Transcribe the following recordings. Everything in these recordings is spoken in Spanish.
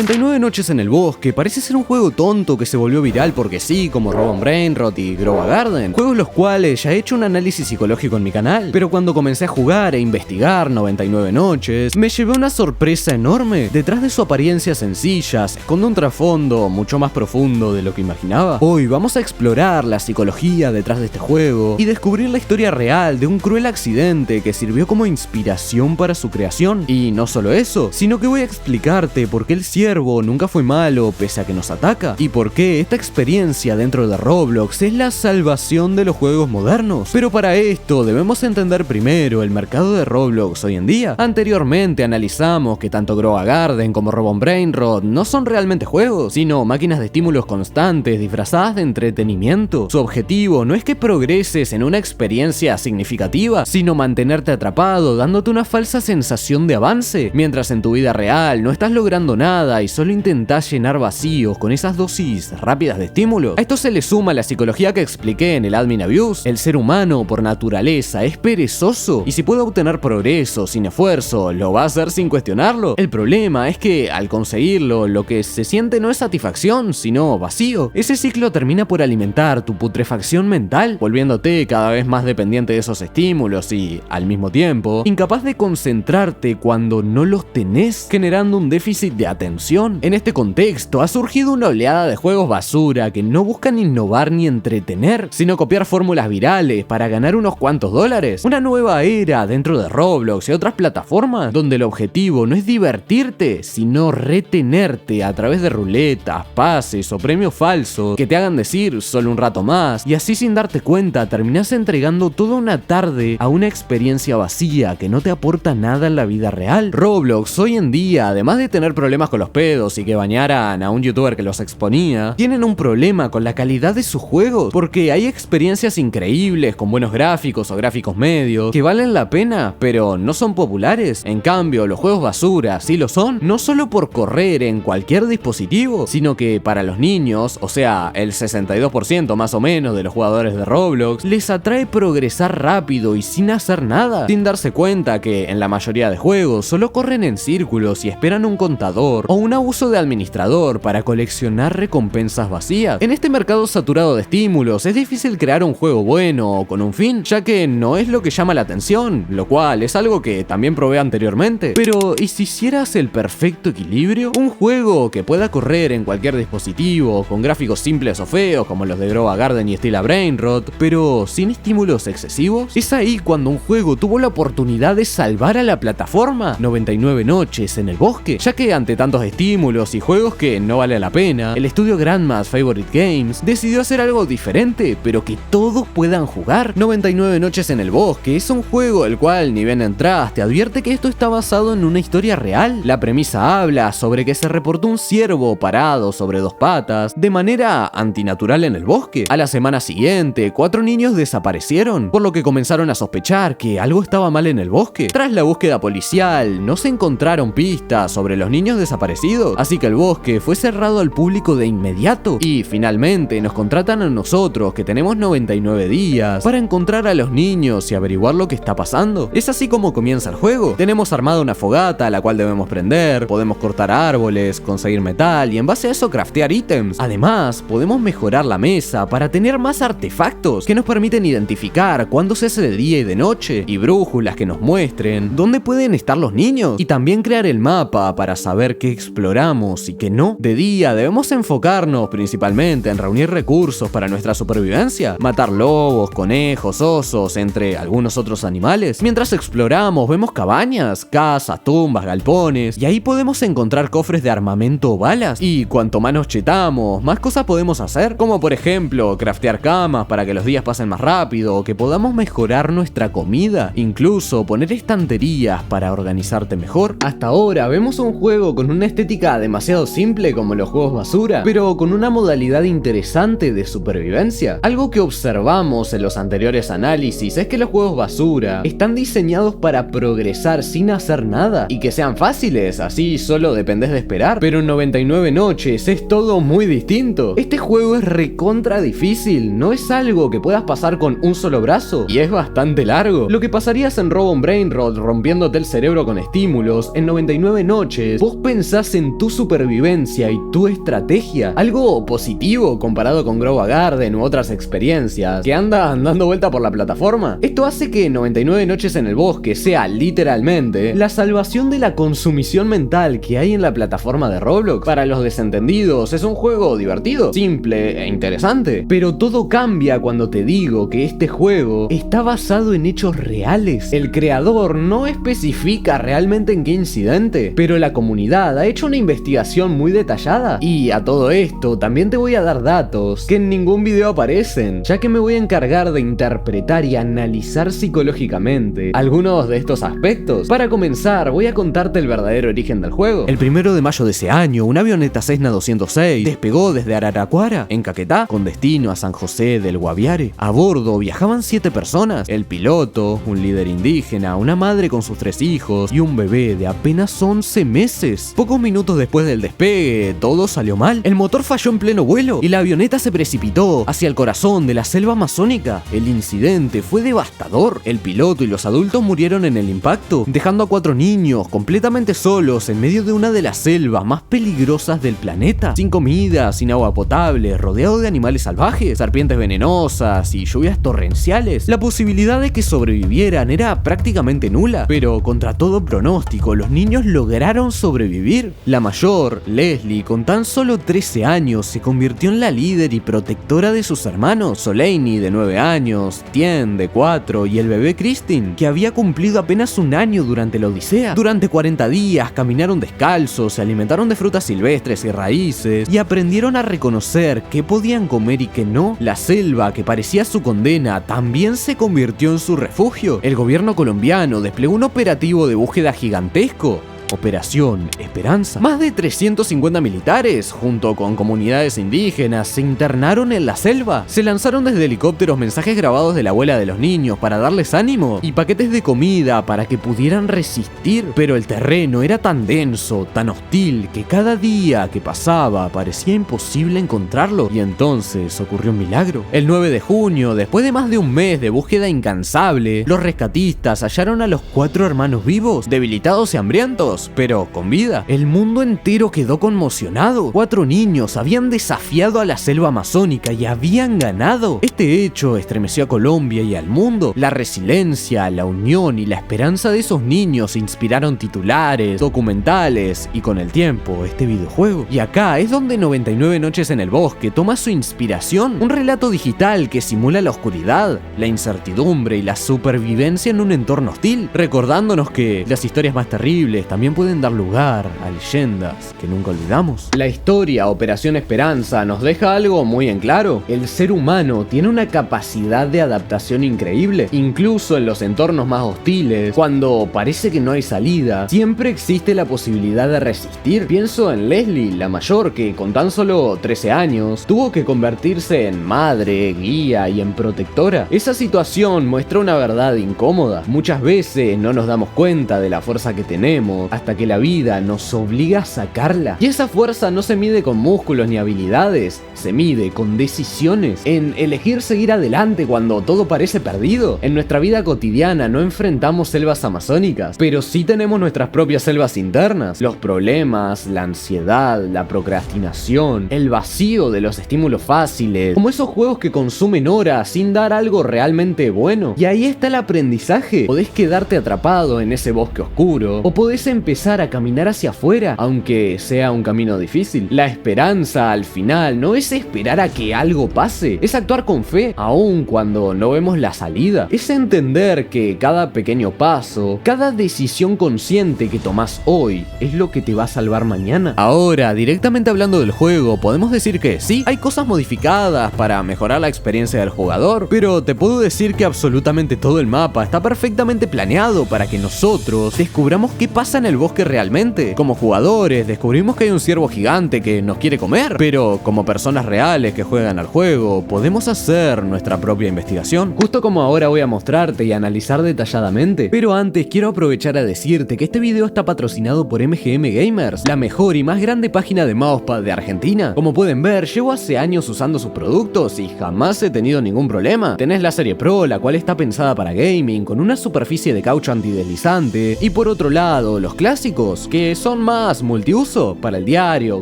99 noches en el bosque parece ser un juego tonto que se volvió viral porque sí, como Robo Brainrot y Grow a Garden, juegos los cuales ya he hecho un análisis psicológico en mi canal, pero cuando comencé a jugar e investigar 99 noches, me llevé una sorpresa enorme. Detrás de su apariencia sencilla se esconde un trasfondo mucho más profundo de lo que imaginaba. Hoy vamos a explorar la psicología detrás de este juego y descubrir la historia real de un cruel accidente que sirvió como inspiración para su creación. Y no solo eso, sino que voy a explicarte por qué el ciervo nunca fue malo pese a que nos ataca, y por qué esta experiencia dentro de Roblox es la salvación de los juegos modernos. Pero para esto debemos entender primero el mercado de Roblox hoy en día. Anteriormente analizamos que tanto Grow a Garden como Robo Brainrot no son realmente juegos, sino máquinas de estímulos constantes disfrazadas de entretenimiento. Su objetivo no es que progreses en una experiencia significativa, sino mantenerte atrapado dándote una falsa sensación de avance, mientras en tu vida real no estás logrando nada y solo intentás llenar vacíos con esas dosis rápidas de estímulo. A esto se le suma la psicología que expliqué en el Admin Abuse. El ser humano por naturaleza es perezoso y si puede obtener progreso sin esfuerzo, lo va a hacer sin cuestionarlo. El problema es que al conseguirlo, lo que se siente no es satisfacción, sino vacío. Ese ciclo termina por alimentar tu putrefacción mental, volviéndote cada vez más dependiente de esos estímulos y, al mismo tiempo, incapaz de concentrarte cuando no los tenés, generando un déficit de atención. En este contexto ha surgido una oleada de juegos basura que no buscan innovar ni entretener, sino copiar fórmulas virales para ganar unos cuantos dólares. Una nueva era dentro de Roblox y otras plataformas donde el objetivo no es divertirte, sino retenerte a través de ruletas, pases o premios falsos que te hagan decir solo un rato más, y así sin darte cuenta terminás entregando toda una tarde a una experiencia vacía que no te aporta nada en la vida real. Roblox hoy en día, además de tener problemas con los pedos y que bañaran a un youtuber que los exponía, tienen un problema con la calidad de sus juegos, porque hay experiencias increíbles con buenos gráficos o gráficos medios que valen la pena, pero no son populares. En cambio, los juegos basura sí lo son, no solo por correr en cualquier dispositivo, sino que para los niños, o sea, el 62% más o menos de los jugadores de Roblox, les atrae progresar rápido y sin hacer nada, sin darse cuenta que en la mayoría de juegos solo corren en círculos y esperan un contador o un abuso de administrador para coleccionar recompensas vacías. En este mercado saturado de estímulos es difícil crear un juego bueno o con un fin, ya que no es lo que llama la atención, lo cual es algo que también probé anteriormente. Pero ¿y si hicieras el perfecto equilibrio? Un juego que pueda correr en cualquier dispositivo, con gráficos simples o feos como los de Grow a Garden y Still a Brainrot, pero sin estímulos excesivos. Es ahí cuando un juego tuvo la oportunidad de salvar a la plataforma 99 noches en el bosque, ya que ante tantos estímulos y juegos que no vale la pena, el estudio Grandma's Favorite Games decidió hacer algo diferente, pero que todos puedan jugar. 99 noches en el bosque es un juego el cual, ni bien entras, te advierte que esto está basado en una historia real. La premisa habla sobre que se reportó un ciervo parado sobre dos patas de manera antinatural en el bosque. A la semana siguiente, 4 niños desaparecieron, por lo que comenzaron a sospechar que algo estaba mal en el bosque. Tras la búsqueda policial, no se encontraron pistas sobre los niños desaparecidos, así que el bosque fue cerrado al público de inmediato. Y finalmente nos contratan a nosotros, que tenemos 99 días para encontrar a los niños y averiguar lo que está pasando. Es así como comienza el juego. Tenemos armada una fogata a la cual debemos prender, podemos cortar árboles, conseguir metal y en base a eso craftear ítems. Además, podemos mejorar la mesa para tener más artefactos que nos permiten identificar cuándo se hace de día y de noche, y brújulas que nos muestren dónde pueden estar los niños, y también crear el mapa para saber qué exploramos y qué no. De día debemos enfocarnos principalmente en reunir recursos para nuestra supervivencia, matar lobos, conejos, osos, entre algunos otros animales. Mientras exploramos vemos cabañas, casas, tumbas, galpones, y ahí podemos encontrar cofres de armamento o balas, y cuanto más nos chetamos, más cosas podemos hacer, como por ejemplo craftear camas para que los días pasen más rápido, o que podamos mejorar nuestra comida, incluso poner estanterías para organizarte mejor. Hasta ahora vemos un juego con una estética demasiado simple como los juegos basura, pero con una modalidad interesante de supervivencia. Algo que observamos en los anteriores análisis es que los juegos basura están diseñados para progresar sin hacer nada y que sean fáciles, así solo dependés de esperar, pero en 99 noches es todo muy distinto. Este juego es recontra difícil, no es algo que puedas pasar con un solo brazo y es bastante largo. Lo que pasarías en Robo Brainrot rompiéndote el cerebro con estímulos, en 99 noches vos pensás más en tu supervivencia y tu estrategia. Algo positivo comparado con Grow a Garden u otras experiencias que andan dando vuelta por la plataforma. Esto hace que 99 noches en el bosque sea literalmente la salvación de la consumición mental que hay en la plataforma de Roblox. Para los desentendidos, es un juego divertido, simple e interesante, pero todo cambia cuando te digo que este juego está basado en hechos reales. El creador no especifica realmente en qué incidente, pero la comunidad ha hecho una investigación muy detallada. Y a todo esto también te voy a dar datos que en ningún video aparecen, ya que me voy a encargar de interpretar y analizar psicológicamente algunos de estos aspectos. Para comenzar, voy a contarte el verdadero origen del juego. El 1 de mayo de ese año, una avioneta Cessna 206 despegó desde Araraquara, en Caquetá, con destino a San José del Guaviare. A bordo viajaban 7 personas: el piloto, un líder indígena, una madre con sus 3 hijos y un bebé de apenas 11 meses. Pocos minutos después del despegue, todo salió mal. El motor falló en pleno vuelo y la avioneta se precipitó hacia el corazón de la selva amazónica. El incidente fue devastador. El piloto y los adultos murieron en el impacto, dejando a 4 niños completamente solos en medio de una de las selvas más peligrosas del planeta, sin comida, sin agua potable, rodeado de animales salvajes, serpientes venenosas y lluvias torrenciales. La posibilidad de que sobrevivieran era prácticamente nula, pero contra todo pronóstico, los niños lograron sobrevivir. La mayor, Leslie, con tan solo 13 años, se convirtió en la líder y protectora de sus hermanos: Soleini, de 9 años, Tien, de 4, y el bebé Christine, que había cumplido apenas un año durante la odisea. Durante 40 días caminaron descalzos, se alimentaron de frutas silvestres y raíces, y aprendieron a reconocer qué podían comer y qué no. La selva, que parecía su condena, también se convirtió en su refugio. El gobierno colombiano desplegó un operativo de búsqueda gigantesco, Operación Esperanza. Más de 350 militares, junto con comunidades indígenas, se internaron en la selva. Se lanzaron desde helicópteros mensajes grabados de la abuela de los niños para darles ánimo y paquetes de comida para que pudieran resistir. Pero el terreno era tan denso, tan hostil, que cada día que pasaba parecía imposible encontrarlo. Y entonces ocurrió un milagro. El 9 de junio, después de más de un mes de búsqueda incansable, los rescatistas hallaron a los 4 hermanos vivos, debilitados y hambrientos, pero con vida. El mundo entero quedó conmocionado. 4 niños habían desafiado a la selva amazónica y habían ganado. Este hecho estremeció a Colombia y al mundo. La resiliencia, la unión y la esperanza de esos niños inspiraron titulares, documentales y, con el tiempo, este videojuego. Y acá es donde 99 noches en el bosque toma su inspiración. Un relato digital que simula la oscuridad, la incertidumbre y la supervivencia en un entorno hostil, recordándonos que las historias más terribles también pueden dar lugar a leyendas que nunca olvidamos. La historia Operación Esperanza nos deja algo muy en claro: el ser humano tiene una capacidad de adaptación increíble. Incluso en los entornos más hostiles, cuando parece que no hay salida, siempre existe la posibilidad de resistir. Pienso en Leslie, la mayor, que con tan solo 13 años tuvo que convertirse en madre, guía y en protectora. Esa situación muestra una verdad incómoda. Muchas veces no nos damos cuenta de la fuerza que tenemos hasta que la vida nos obliga a sacarla. Y esa fuerza no se mide con músculos ni habilidades, se mide con decisiones, en elegir seguir adelante cuando todo parece perdido. En nuestra vida cotidiana no enfrentamos selvas amazónicas, pero sí tenemos nuestras propias selvas internas. Los problemas, la ansiedad, la procrastinación, el vacío de los estímulos fáciles, como esos juegos que consumen horas sin dar algo realmente bueno. Y ahí está el aprendizaje. Podés quedarte atrapado en ese bosque oscuro, o podés empezar a caminar hacia afuera, aunque sea un camino difícil. La esperanza al final no es esperar a que algo pase, es actuar con fe, aun cuando no vemos la salida. Es entender que cada pequeño paso, cada decisión consciente que tomás hoy, es lo que te va a salvar mañana. Ahora, directamente hablando del juego, podemos decir que sí, hay cosas modificadas para mejorar la experiencia del jugador, pero te puedo decir que absolutamente todo el mapa está perfectamente planeado para que nosotros descubramos qué pasa en el bosque realmente. Como jugadores, descubrimos que hay un ciervo gigante que nos quiere comer, pero como personas reales que juegan al juego, podemos hacer nuestra propia investigación, justo como ahora voy a mostrarte y analizar detalladamente. Pero antes quiero aprovechar a decirte que este video está patrocinado por MGM Gamers, la mejor y más grande página de mousepad de Argentina. Como pueden ver, llevo hace años usando sus productos y jamás he tenido ningún problema. Tenés la serie Pro, la cual está pensada para gaming, con una superficie de caucho antideslizante, y por otro lado, los clásicos, que son más multiuso para el diario,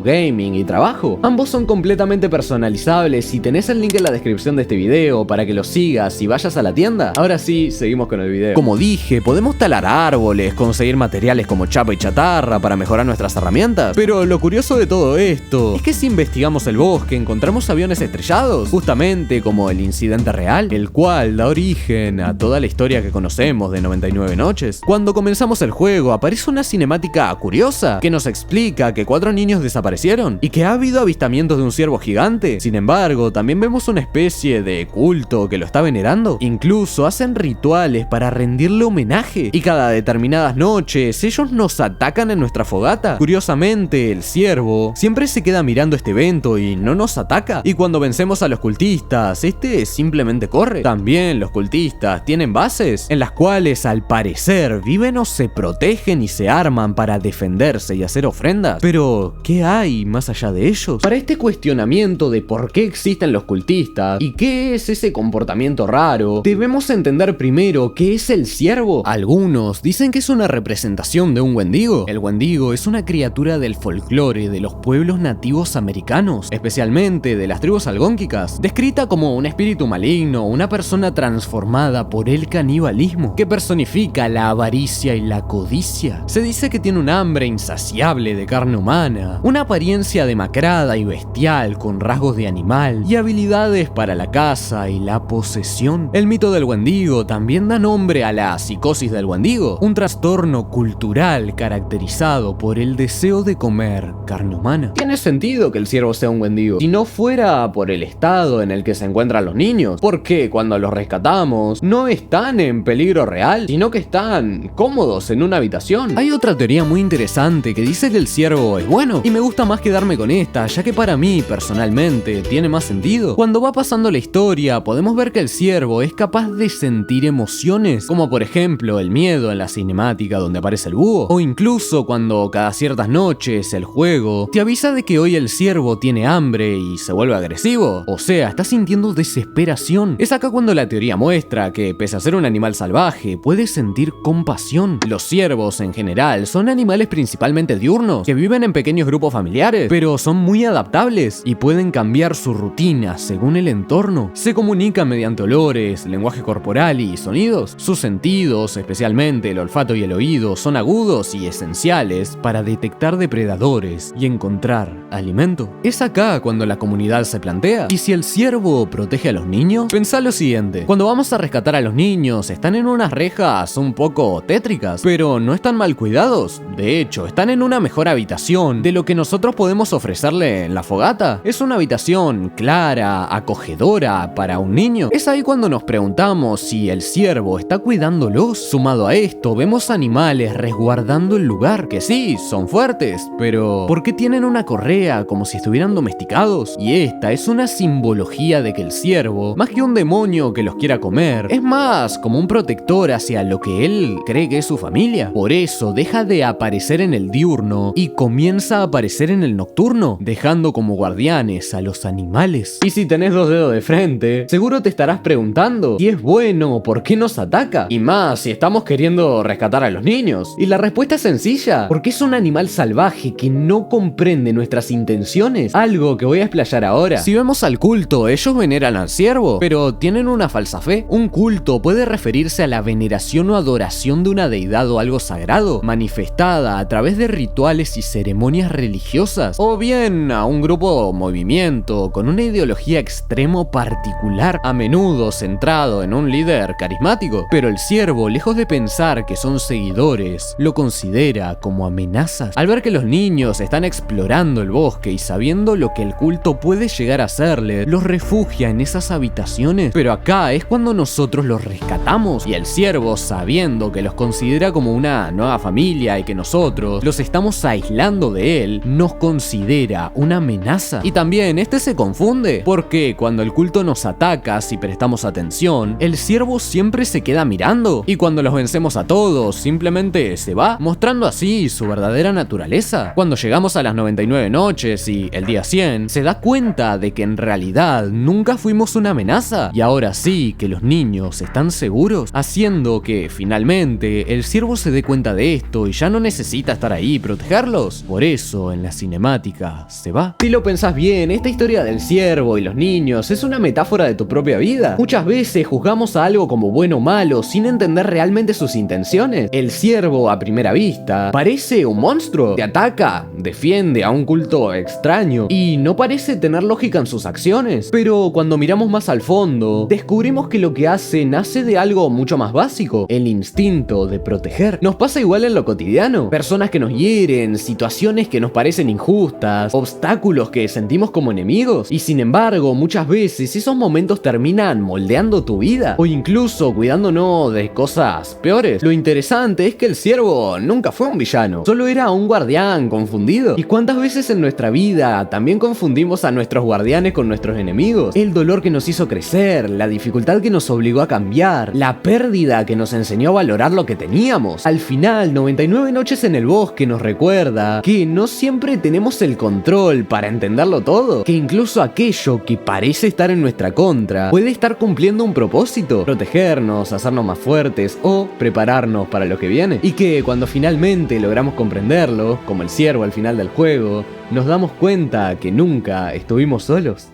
gaming y trabajo. Ambos son completamente personalizables y tenés el link en la descripción de este video para que los sigas y vayas a la tienda. Ahora sí, seguimos con el video. Como dije, podemos talar árboles, conseguir materiales como chapa y chatarra para mejorar nuestras herramientas, pero lo curioso de todo esto es que si investigamos el bosque encontramos aviones estrellados, justamente como el incidente real, el cual da origen a toda la historia que conocemos de 99 noches. Cuando comenzamos el juego aparece una cinemática curiosa que nos explica que 4 niños desaparecieron y que ha habido avistamientos de un ciervo gigante. Sin embargo, también vemos una especie de culto que lo está venerando. Incluso hacen rituales para rendirle homenaje y cada determinadas noches ellos nos atacan en nuestra fogata. Curiosamente, el ciervo siempre se queda mirando este evento y no nos ataca. Y cuando vencemos a los cultistas, este simplemente corre. También los cultistas tienen bases en las cuales al parecer viven o se protegen y se arman para defenderse y hacer ofrendas. Pero, ¿qué hay más allá de ellos? Para este cuestionamiento de por qué existen los cultistas y qué es ese comportamiento raro, debemos entender primero qué es el ciervo. Algunos dicen que es una representación de un wendigo. El wendigo es una criatura del folclore de los pueblos nativos americanos, especialmente de las tribus algónquicas, descrita como un espíritu maligno, una persona transformada por el canibalismo, que personifica la avaricia y la codicia. Se dice que tiene un hambre insaciable de carne humana, una apariencia demacrada y bestial con rasgos de animal y habilidades para la caza y la posesión. El mito del wendigo también da nombre a la psicosis del wendigo, un trastorno cultural caracterizado por el deseo de comer carne humana. Tiene sentido que el ciervo sea un wendigo, si no fuera por el estado en el que se encuentran los niños, porque cuando los rescatamos no están en peligro real, sino que están cómodos en una habitación. Hay otra teoría muy interesante que dice que el ciervo es bueno, y me gusta más quedarme con esta, ya que para mí, personalmente, tiene más sentido. Cuando va pasando la historia, podemos ver que el ciervo es capaz de sentir emociones, como por ejemplo el miedo en la cinemática donde aparece el búho, o incluso cuando cada ciertas noches el juego te avisa de que hoy el ciervo tiene hambre y se vuelve agresivo, o sea, está sintiendo desesperación. Es acá cuando la teoría muestra que, pese a ser un animal salvaje, puede sentir compasión. Los ciervos en general son animales principalmente diurnos, que viven en pequeños grupos familiares, pero son muy adaptables y pueden cambiar su rutina según el entorno. Se comunican mediante olores, lenguaje corporal y sonidos. Sus sentidos, especialmente el olfato y el oído, son agudos y esenciales para detectar depredadores y encontrar alimento. Es acá cuando la comunidad se plantea: ¿y si el ciervo protege a los niños? Pensá lo siguiente: cuando vamos a rescatar a los niños, están en unas rejas un poco tétricas, pero no están mal cuidados. De hecho, están en una mejor habitación de lo que nosotros podemos ofrecerle en la fogata. Es una habitación clara, acogedora para un niño. Es ahí cuando nos preguntamos si el ciervo está cuidándolos. Sumado a esto, vemos animales resguardando el lugar, que sí, son fuertes, pero ¿por qué tienen una correa como si estuvieran domesticados? Y esta es una simbología de que el ciervo, más que un demonio que los quiera comer, es más como un protector hacia lo que él cree que es su familia. Por eso deja de aparecer en el diurno y comienza a aparecer en el nocturno, dejando como guardianes a los animales. Y si tenés 2 dedos de frente, seguro te estarás preguntando si es bueno, ¿por qué nos ataca? Y más si estamos queriendo rescatar a los niños. Y la respuesta es sencilla: porque es un animal salvaje que no comprende nuestras intenciones, algo que voy a explayar ahora. Si vemos al culto, ellos veneran al ciervo, pero tienen una falsa fe. Un culto puede referirse a la veneración o adoración de una deidad o algo sagrado, manifestada a través de rituales y ceremonias religiosas, o bien a un grupo o movimiento con una ideología extremo particular, a menudo centrado en un líder carismático. Pero el ciervo, lejos de pensar que son seguidores, lo considera como amenazas. Al ver que los niños están explorando el bosque y sabiendo lo que el culto puede llegar a hacerle, los refugia en esas habitaciones. Pero acá es cuando nosotros los rescatamos, y el ciervo, sabiendo que los considera como una nueva familia y que nosotros los estamos aislando de él, nos considera una amenaza. Y también este se confunde, porque cuando el culto nos ataca, si prestamos atención, el ciervo siempre se queda mirando, y cuando los vencemos a todos, simplemente se va, mostrando así su verdadera naturaleza. Cuando llegamos a las 99 noches y el día 100, se da cuenta de que en realidad nunca fuimos una amenaza, y ahora sí que los niños están seguros, haciendo que finalmente el ciervo se dé cuenta de esto esto y ya no necesita estar ahí y protegerlos. Por eso en la cinemática se va. Si lo pensás bien, esta historia del ciervo y los niños es una metáfora de tu propia vida. Muchas veces juzgamos a algo como bueno o malo sin entender realmente sus intenciones. El ciervo a primera vista parece un monstruo, te ataca, defiende a un culto extraño y no parece tener lógica en sus acciones. Pero cuando miramos más al fondo, descubrimos que lo que hace nace de algo mucho más básico, el instinto de proteger. Nos pasa igual en lo cotidiano, personas que nos hieren, situaciones que nos parecen injustas, obstáculos que sentimos como enemigos, y sin embargo muchas veces esos momentos terminan moldeando tu vida o incluso cuidándonos de cosas peores. Lo interesante es que el ciervo nunca fue un villano, solo era un guardián confundido. ¿Y cuántas veces en nuestra vida también confundimos a nuestros guardianes con nuestros enemigos? El dolor que nos hizo crecer, la dificultad que nos obligó a cambiar, la pérdida que nos enseñó a valorar lo que teníamos. Al final, 99 noches en el bosque nos recuerda que no siempre tenemos el control para entenderlo todo, que incluso aquello que parece estar en nuestra contra puede estar cumpliendo un propósito, protegernos, hacernos más fuertes o prepararnos para lo que viene, y que cuando finalmente logramos comprenderlo, como el ciervo al final del juego, nos damos cuenta que nunca estuvimos solos.